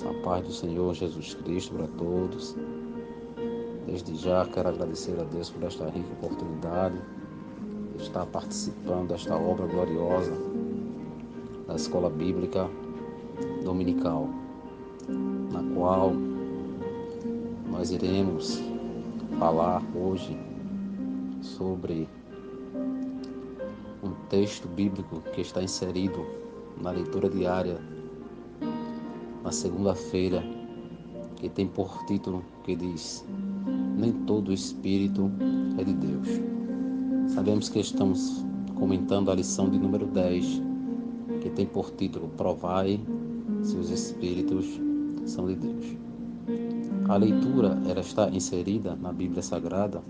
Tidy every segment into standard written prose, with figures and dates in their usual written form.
irmãos, a paz do Senhor Jesus Cristo para todos. Desde já quero agradecer a Deus por esta rica oportunidade de estar participando desta obra gloriosa da Escola Bíblica Dominical, na qual nós iremos falar hoje sobre um texto bíblico que está inserido na leitura diária na segunda-feira, que tem por título que diz: nem todo espírito é de Deus. Sabemos que estamos comentando a lição de número 10, que tem por título: provai se os espíritos são de Deus. A leitura ela está inserida na Bíblia Sagrada,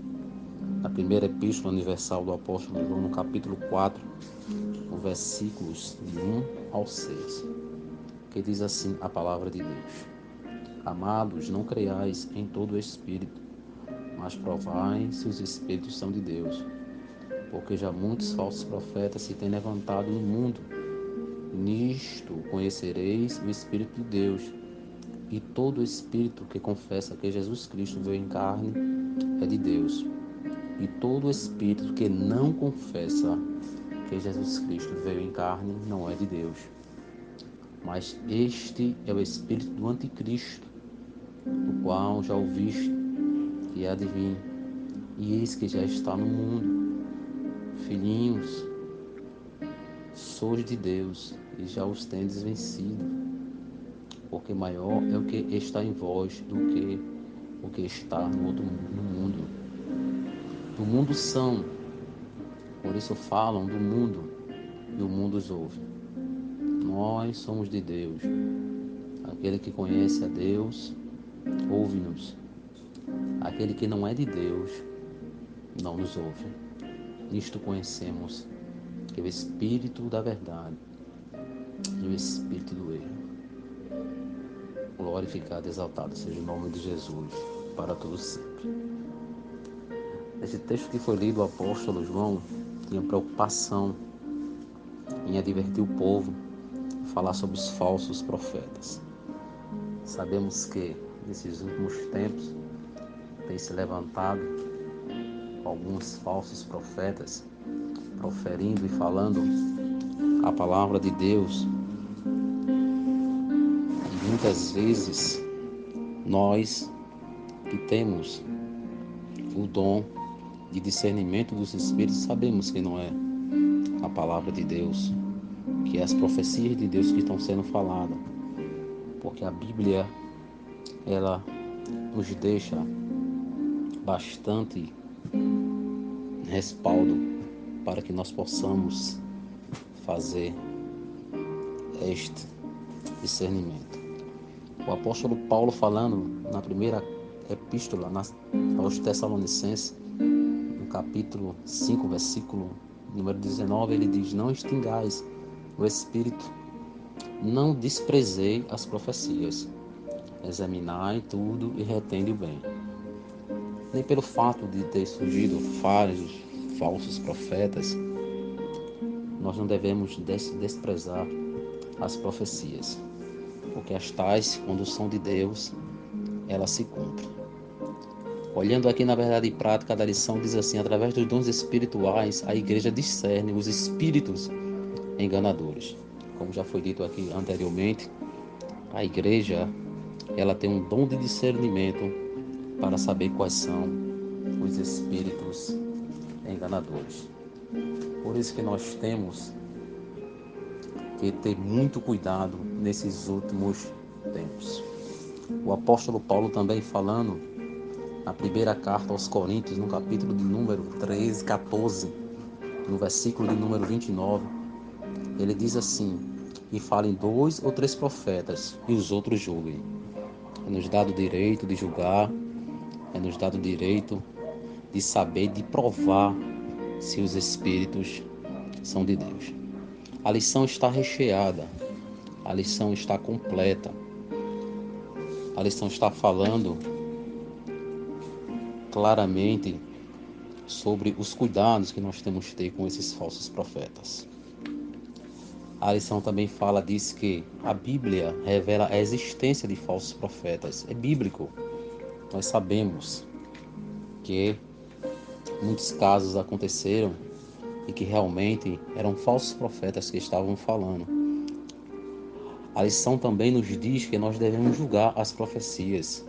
na primeira epístola universal do apóstolo João, no capítulo 4, os versículos de 1 ao 6, que diz assim a palavra de Deus: amados, não creiais em todo espírito, mas provai se os espíritos são de Deus, porque já muitos falsos profetas se têm levantado no mundo. Nisto conhecereis o Espírito de Deus, e todo espírito que confessa que Jesus Cristo veio em carne é de Deus, e todo espírito que não confessa que Jesus Cristo veio em carne não é de Deus. Mas este é o espírito do anticristo, o qual já ouviste que há de vir, e eis que já está no mundo. Filhinhos, sois de Deus e já os tendes vencido, porque maior é o que está em vós do que o que está no mundo. Do mundo são, por isso falam do mundo, e o mundo os ouve. Nós somos de Deus. Aquele que conhece a Deus, ouve-nos. Aquele que não é de Deus, não nos ouve. Nisto conhecemos que o Espírito da verdade e o Espírito do erro. Glorificado e exaltado seja o nome de Jesus, para todos sempre. Esse texto que foi lido, o apóstolo João tinha preocupação em advertir o povo, falar sobre os falsos profetas. Sabemos que nesses últimos tempos tem se levantado alguns falsos profetas, proferindo e falando a palavra de Deus. E muitas vezes nós que temos o dom de discernimento dos espíritos sabemos que não é a palavra de Deus, que é as profecias de Deus que estão sendo faladas, porque a Bíblia ela nos deixa bastante respaldo para que nós possamos fazer este discernimento. O apóstolo Paulo, falando na primeira epístola aos Tessalonicenses, no capítulo 5, versículo número 19, ele diz: não extingais o espírito, não desprezei as profecias, examinai tudo e retende o bem. Nem pelo fato de ter surgido vários falsos profetas, nós não devemos desprezar as profecias, porque as tais, quando são de Deus, elas se cumprem. Olhando aqui na verdade prática da lição, diz assim: através dos dons espirituais, a igreja discerne os espíritos enganadores. Como já foi dito aqui anteriormente, a igreja ela tem um dom de discernimento para saber quais são os espíritos enganadores. Por isso que nós temos que ter muito cuidado nesses últimos tempos. O apóstolo Paulo também falando na primeira carta aos Coríntios, no capítulo de número 13, 14, no versículo de número 29, ele diz assim: e falem 2 ou 3 profetas, e os outros julguem. É nos dado o direito de julgar, é nos dado o direito de saber, de provar se os espíritos são de Deus. A lição está recheada, a lição está completa, a lição está falando claramente sobre os cuidados que nós temos que ter com esses falsos profetas. A lição também diz que a Bíblia revela a existência de falsos profetas. É bíblico. Nós sabemos que muitos casos aconteceram e que realmente eram falsos profetas que estavam falando. A lição também nos diz que nós devemos julgar as profecias.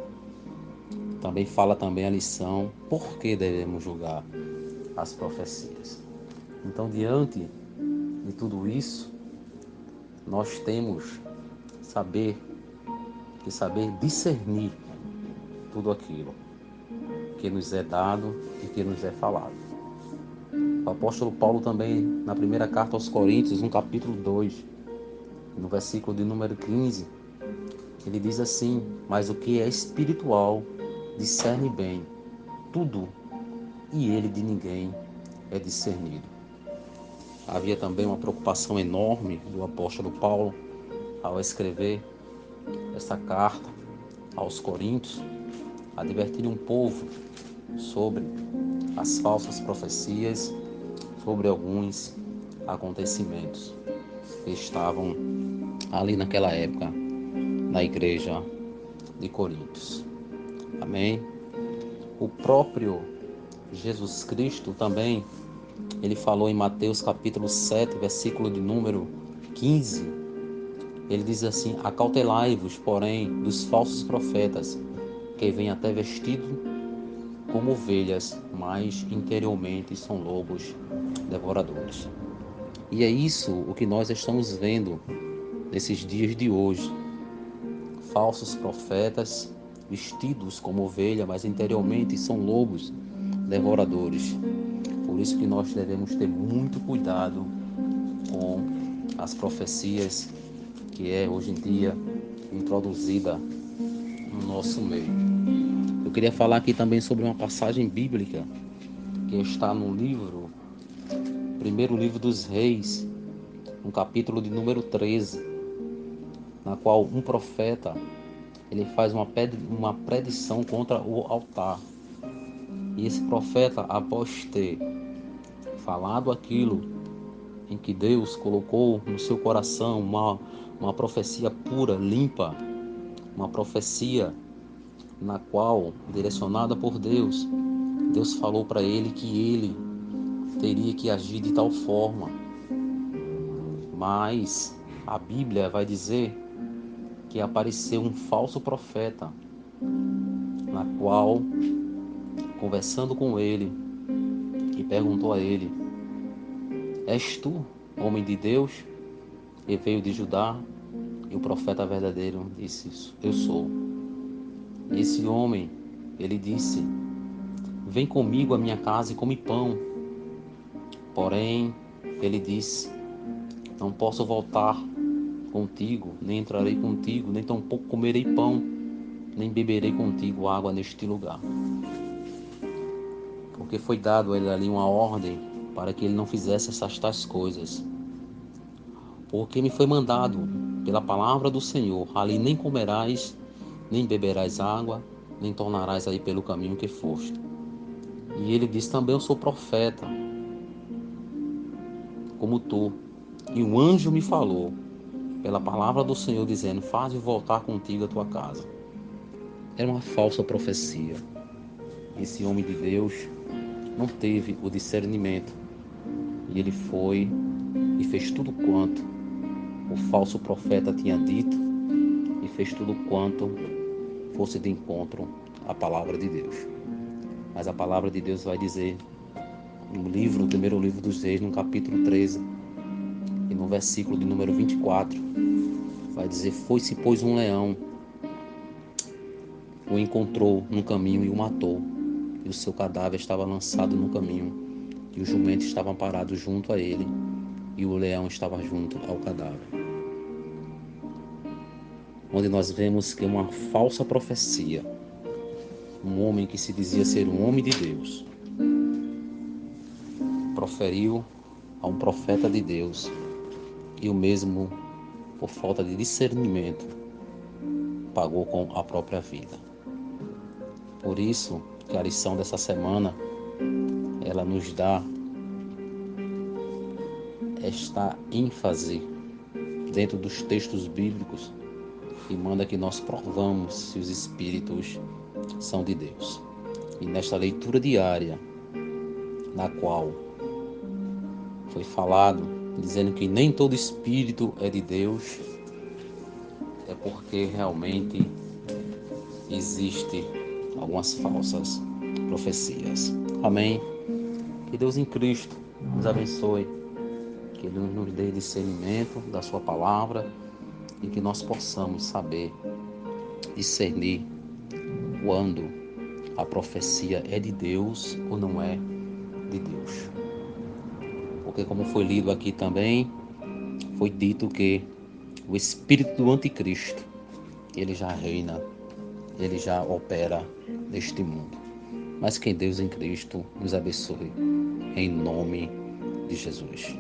Também fala também a lição por que devemos julgar as profecias. Então, diante de tudo isso, nós temos que saber discernir tudo aquilo que nos é dado e que nos é falado. O apóstolo Paulo também, na primeira carta aos Coríntios, no capítulo 2, no versículo de número 15, ele diz assim: mas o que é espiritual discerne bem tudo, e ele de ninguém é discernido. Havia também uma preocupação enorme do apóstolo Paulo ao escrever essa carta aos Coríntios, advertir um povo sobre as falsas profecias, sobre alguns acontecimentos que estavam ali naquela época na igreja de Coríntios. Amém? O próprio Jesus Cristo também, ele falou em Mateus capítulo 7, versículo de número 15, ele diz assim: acautelai-vos, porém, dos falsos profetas, que vêm até vestidos como ovelhas, mas interiormente são lobos devoradores. E é isso o que nós estamos vendo nesses dias de hoje. Falsos profetas vestidos como ovelha, mas interiormente são lobos devoradores. Por isso que nós devemos ter muito cuidado com as profecias que é hoje em dia introduzida no nosso meio. Eu queria falar aqui também sobre uma passagem bíblica que está no primeiro livro dos Reis, no capítulo de número 13, na qual um profeta ele faz uma predição contra o altar. E esse profeta, após ter falado aquilo em que Deus colocou no seu coração uma profecia pura, limpa, uma profecia na qual, direcionada por Deus, Deus falou para ele que ele teria que agir de tal forma. Mas a Bíblia vai dizer que apareceu um falso profeta, na qual, conversando com ele, e perguntou a ele: és tu, homem de Deus, que veio de Judá? E o profeta verdadeiro disse: eu sou. E esse homem, ele disse: vem comigo à minha casa e come pão. Porém, ele disse: não posso voltar contigo, nem entrarei contigo, nem tampouco comerei pão, nem beberei contigo água neste lugar. Porque foi dado a ele ali uma ordem para que ele não fizesse essas tais coisas. Porque me foi mandado pela palavra do Senhor: ali nem comerás, nem beberás água, nem tornarás aí pelo caminho que foste. E ele disse também: eu sou profeta, como tu. E um anjo me falou pela palavra do Senhor, dizendo: faze voltar contigo a tua casa. Era uma falsa profecia. Esse homem de Deus não teve o discernimento, e ele foi e fez tudo quanto o falso profeta tinha dito, e fez tudo quanto fosse de encontro à palavra de Deus. Mas a palavra de Deus vai dizer no primeiro livro dos Reis, no capítulo 13, e no versículo de número 24, vai dizer: foi-se, pois, um leão, o encontrou no caminho e o matou, e o seu cadáver estava lançado no caminho, e os jumentos estavam parados junto a ele, e o leão estava junto ao cadáver. Onde nós vemos que uma falsa profecia, um homem que se dizia ser um homem de Deus, proferiu a um profeta de Deus, e o mesmo, por falta de discernimento, pagou com a própria vida. Por isso que a lição dessa semana, ela nos dá esta ênfase dentro dos textos bíblicos e manda que nós provamos se os espíritos são de Deus. E nesta leitura diária, na qual foi falado, dizendo que nem todo espírito é de Deus, é porque realmente existe algumas falsas profecias. Amém? Que Deus em Cristo nos abençoe, que Ele nos dê discernimento da sua palavra e que nós possamos saber discernir quando a profecia é de Deus ou não é de Deus. Porque como foi lido aqui também, foi dito que o espírito do anticristo, ele já reina, ele já opera neste mundo. Mas que Deus em Cristo nos abençoe, em nome de Jesus.